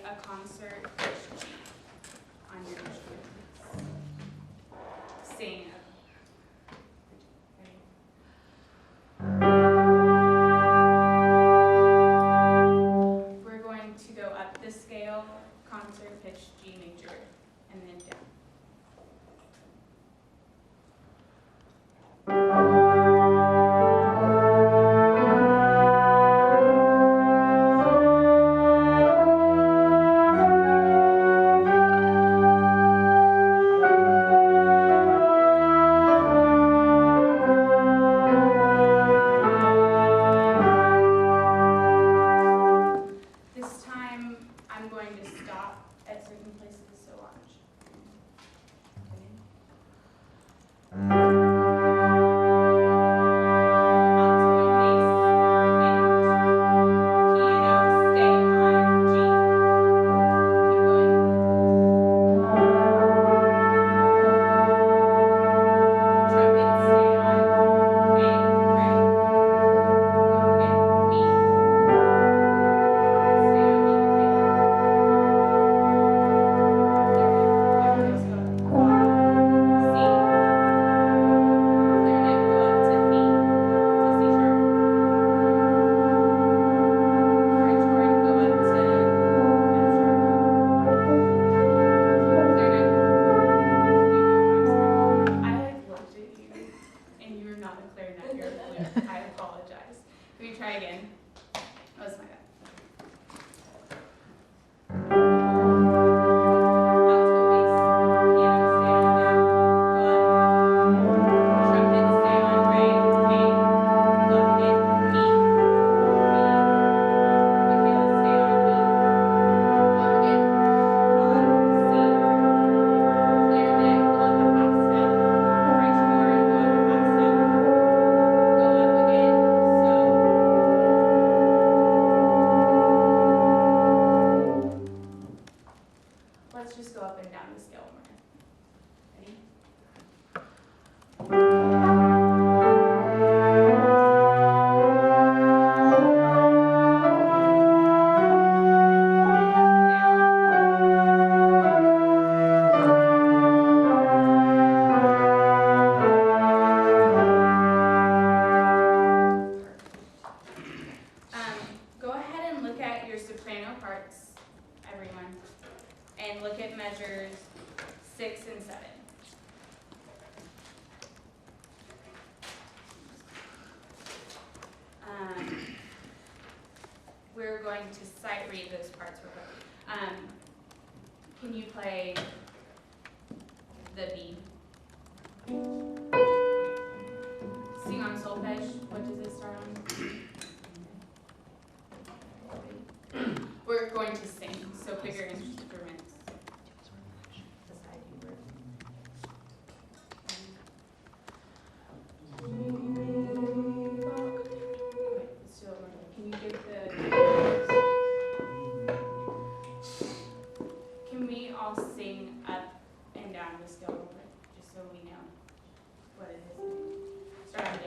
a concert on your instruments. Sing. We're going to go up the scale, concert pitch G major, and then down. This time, I'm going to stop at certain places, so watch. I apologize. Can we try again? That was my bad. Alto bass, piano stay on down, go up. Trumpet stay on right, A, up hit, B, Michaela stay on B, up hit, C, clarinet, go up a half step, French horn, go up a half step. Go up again, so. Let's just go up and down the scale more. Ready? Go ahead and look at your soprano parts, everyone, and look at measures 6 and 7. We're going to sight read those parts real quick. Can you play the B? Sing on solfege. What does it start on? We're going to sing, so pick your instruments. Beside you, let's do it one more. Can you give the? Can we all sing up and down the scale real quick, just so we know what it is? Start on do.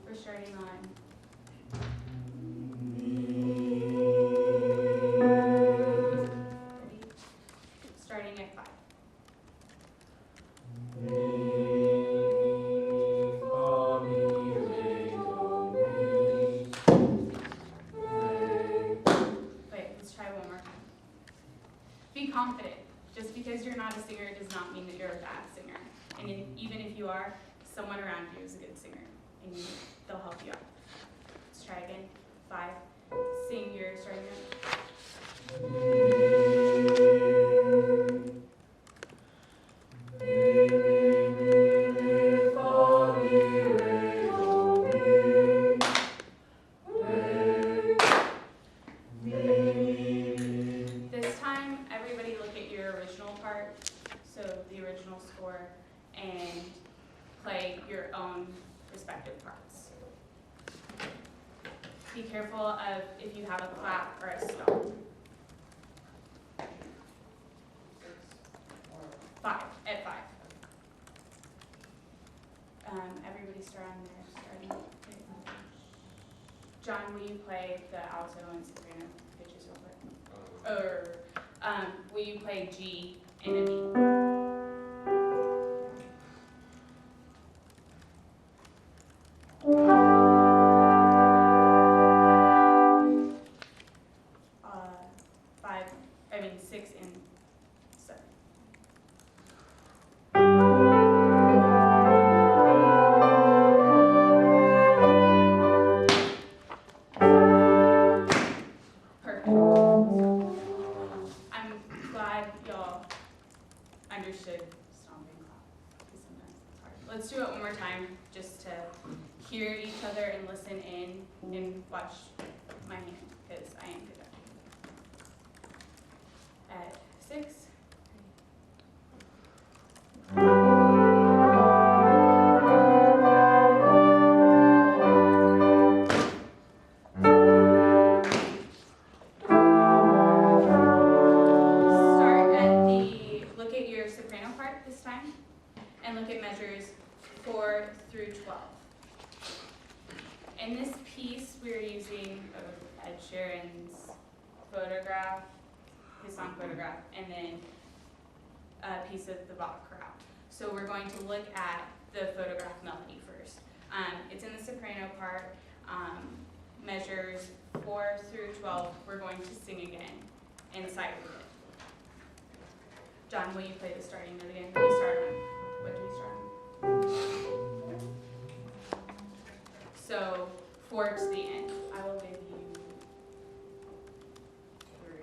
We're starting on. Ready? Starting at 5. Wait, let's try one more time. Be confident. Just because you're not a singer does not mean that you're a bad singer. And even if you are, someone around you is a good singer, and they'll help you out. Let's try again. 5. Sing your starting This time, everybody look at your original part, so the original score, and play your own respective parts. be careful of if you have a clap or a stop. 5, at 5. Everybody start on their starting. John, will you play the alto and soprano pitches real quick? Or will you play G and a B? Six and 7. Perfect. I'm glad y'all understood stomping clap, because sometimes it's hard. Let's do it one more time, just to hear each other and listen in and watch my hand, because I am good at 6. Look at your soprano part this time, and look at measures 4 through 12. In this piece, we're using Ed Sheeran's Photograph, his song Photograph, and then a piece of the Bach Chorale. So we're going to look at the Photograph melody first. It's in the soprano part, measures 4 through 12. We're going to sing again and sight read it. John, will you play the starting note again? We start on, what do we start on? So 4 to the end. I will give you 3.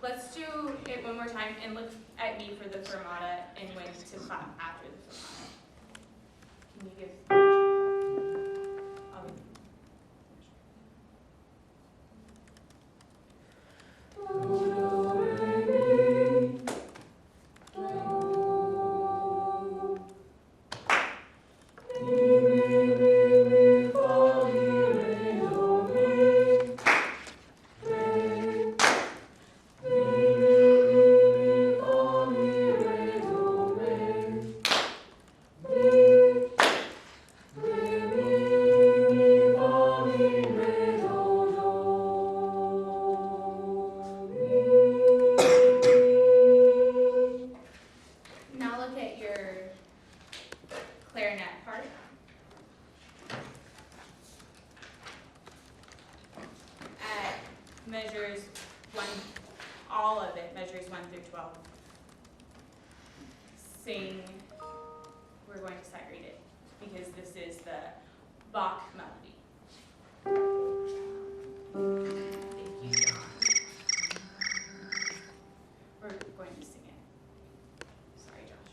Let's do it one more time and look at me for the fermata and when to clap after the fermata. Can you give? I'll give clarinet part. At measures 1, all of it, measures 1 through 12. Sing, we're going to sight read it, because this is the Bach melody. Thank you, John. We're going to sing it. Sorry, Josh.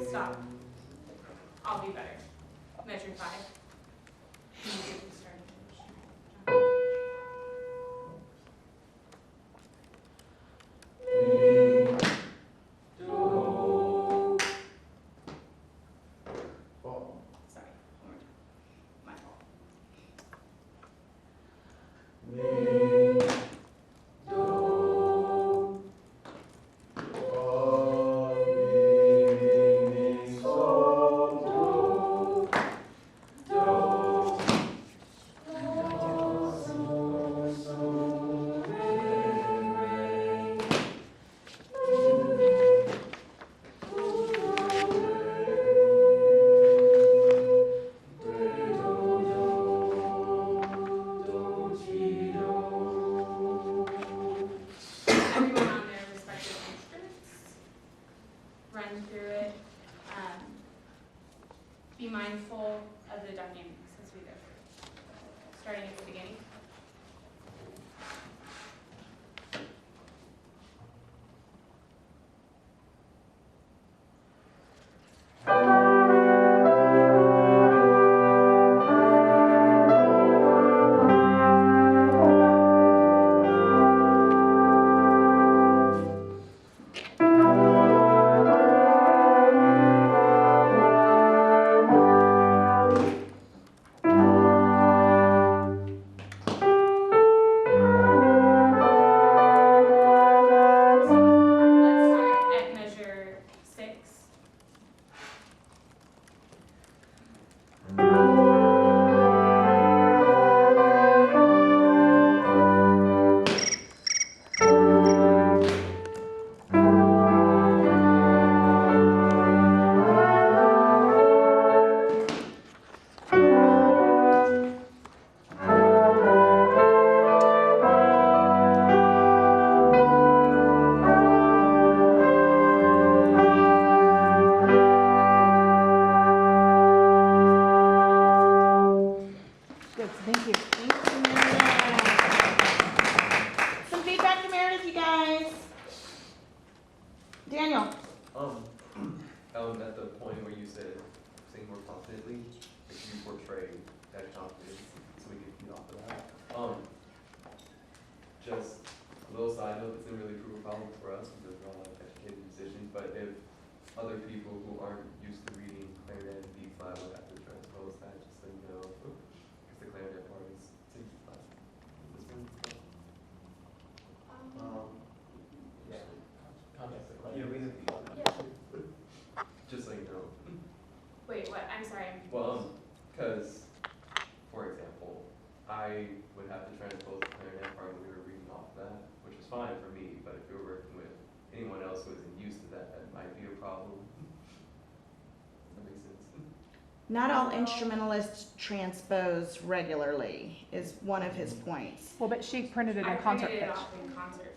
Stop. I'll be better. Measure 5. Can you give me starting pitch? Sorry, one more time. My fault. Mi, do, just a little side note, it's a really prove a problem for us because we're all educated musicians, but if other people who aren't used to reading clarinet and B flat would have to transpose that, just so you know, because the clarinet part is C flat. This one, Yeah. Yeah, we have. just so you know. Wait, what? I'm sorry. Well, because, for example, I would have to transpose the clarinet part when we were reading off that, which is fine for me, but if you were working with anyone else who isn't used to that, that might be a problem. Does that make sense? Not all instrumentalists transpose regularly, is one of his points. Well, but she printed it I in concert printed it pitch. off in concert pitch.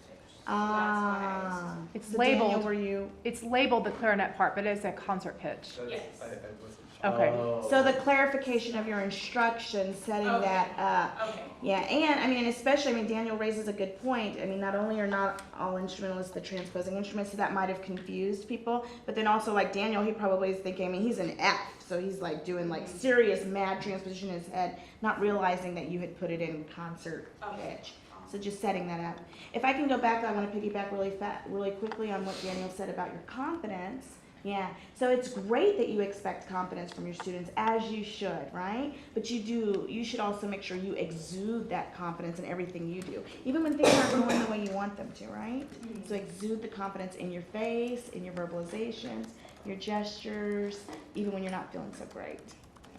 So that's why I was. It's So Daniel, labeled. were you? It's labeled the clarinet part, but it's a concert pitch. That's, Yes. I wasn't sure. Okay. Oh. So the clarification of your instructions, setting Okay. that up. Okay. Yeah, and I mean, especially, I mean, Daniel raises a good point. I mean, not only are not all instrumentalists the transposing instruments, so that might have confused people, but then also like Daniel, he probably is thinking, I mean, he's an F, so he's like doing like serious mad transposition in his head, not realizing that you had put it in concert Okay. pitch. So just setting that up. If I can go back, I want to piggyback really quickly on what Daniel said about your confidence. Yeah, so it's great that you expect confidence from your students, as you should, right? But you should also make sure you exude that confidence in everything you do, even when things aren't going the way you want them to, right? So exude the confidence in your face, in your verbalizations, your gestures, even when you're not feeling so great.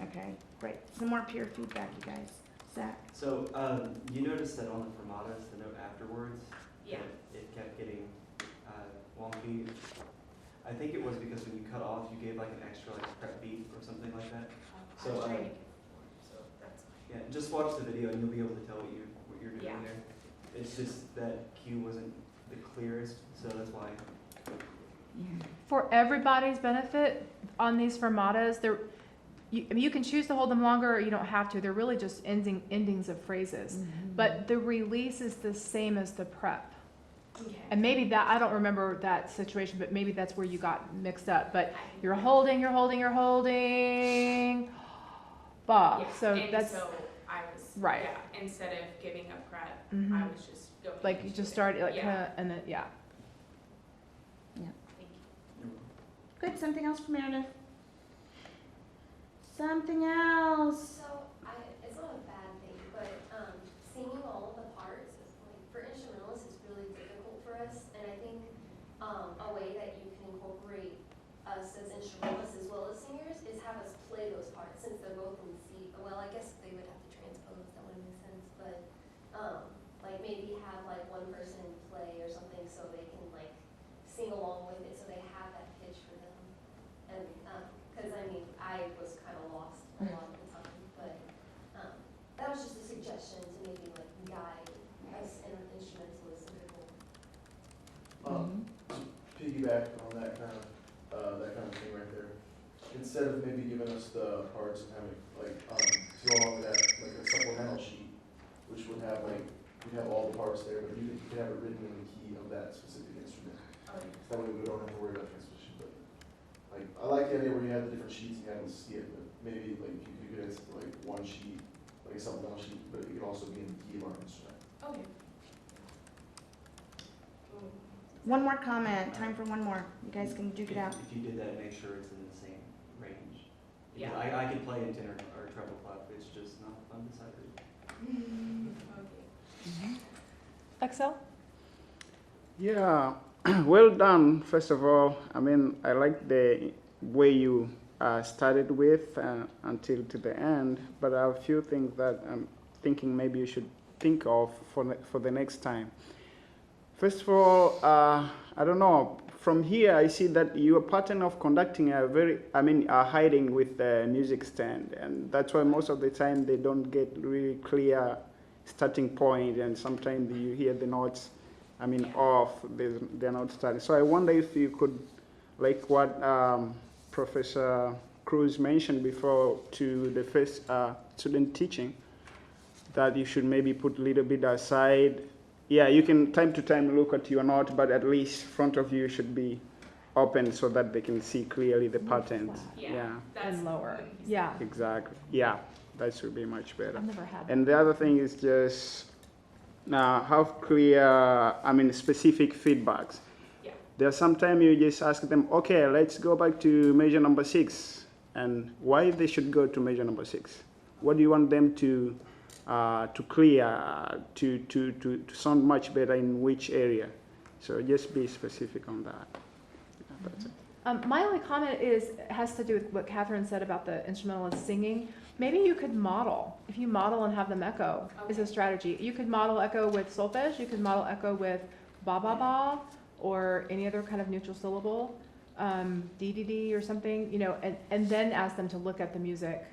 Okay, great. Some more peer feedback, you guys. Zach? So, you noticed that on the fermatas, the note afterwards, Yeah. it kept getting wonky. I think it was because when you cut off, you gave like an extra like prep beat or something like that. So, I'll try to get it before, so that's fine. Yeah, just watch the video and you'll be able to tell what you're doing Yeah. there. It's just that cue wasn't the clearest, so that's why. Yeah. For everybody's benefit on these fermatas, I mean, you can choose to hold them longer or you don't have to. They're really just endings of phrases. But the release is the same as the prep. Okay. And maybe that, I don't remember that situation, but maybe that's where you got mixed up. But you're holding, Bob. Yeah, So and that's, so I was Right. Yeah, instead of giving a prep, Mhm. I was just going. like, you into just it. started, like, Yeah. kinda, and then, yeah. Thank you. Good. Something else for Meredith? Something else. So it's not a bad thing, but singing all of the parts is like for instrumentalists is really difficult for us, and I think a way that you can incorporate us as instrumentalists as well as singers is have us play those parts since they're both in C. Well, I guess they would have to transpose, that wouldn't make sense, but like maybe have like one person play or something so they can like sing along with it so they have that pitch for them, and because I mean I was kind of lost a lot of the time, but that was just a suggestion to maybe like guide us instrumentalists a bit more. Piggyback on that kind of thing right there. Instead of maybe giving us the parts and having like to go along with that like a supplemental sheet, which would have like we'd have all the parts there, but you could have it written in the key of that specific instrument. Okay. That way we don't have to worry about transposition. But like I like the idea where you have the different sheets and you have them see it, but maybe like you could have like one sheet, like a supplemental sheet, but it could also be in the key of our instrument. Okay. One more comment. Time for one more. You guys can duke it out. If you did that, make sure it's in the same range. Because Yeah. I can play in tenor or treble clef, it's just not undecided. Okay. Excel? Yeah, well done, first of all. I mean, I like the way you started with until to the end, but I have a few things that I'm thinking maybe you should think of for the next time. First of all, I don't know, from here I see that your pattern of conducting are hiding with the music stand, and that's why most of the time they don't get really clear starting point, and sometimes you hear the notes off, they're not starting. So I wonder if you could, like what Professor Cruz mentioned before to the first student teaching, that you should maybe put a little bit aside. Yeah, you can time to time look at your note, but at least front of you should be open so that they can see clearly the patterns. Yeah. That's And lower. what he said. Yeah. Exactly. Yeah, that should be much better. I've never had that. And the other thing is just have clear, I mean, specific feedbacks. Yeah. There's sometimes you just ask them, okay, let's go back to measure number 6, and why they should go to measure number 6. What do you want them to clear, to sound much better in which area? So just be specific on that. Yeah, that's it. My only comment has to do with what Catherine said about the instrumentalist singing. Maybe you could model. If you model and have them echo, is a strategy. You could model echo with solfege. You could model echo with ba ba ba, or any other kind of neutral syllable, dee dee dee or something. You know, and then ask them to look at the music,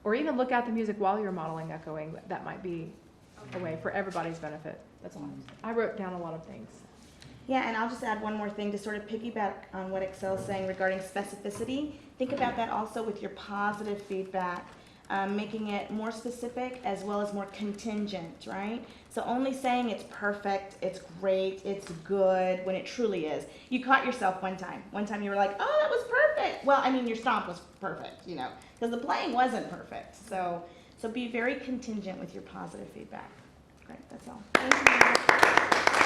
or even look at the music while you're modeling echoing. That might be a way for everybody's benefit. That's all. I wrote down a lot of things. Yeah, and I'll just add one more thing to sort of piggyback on what Excel's saying regarding specificity. Think about that also with your positive feedback, making it more specific as well as more contingent, right? So only saying it's perfect, it's great, it's good, when it truly is. You caught yourself one time. One time you were like, oh, that was perfect. Well, I mean, your stomp was perfect, you know, because the playing wasn't perfect. So be very contingent with your positive feedback. Great, that's all. Thank you.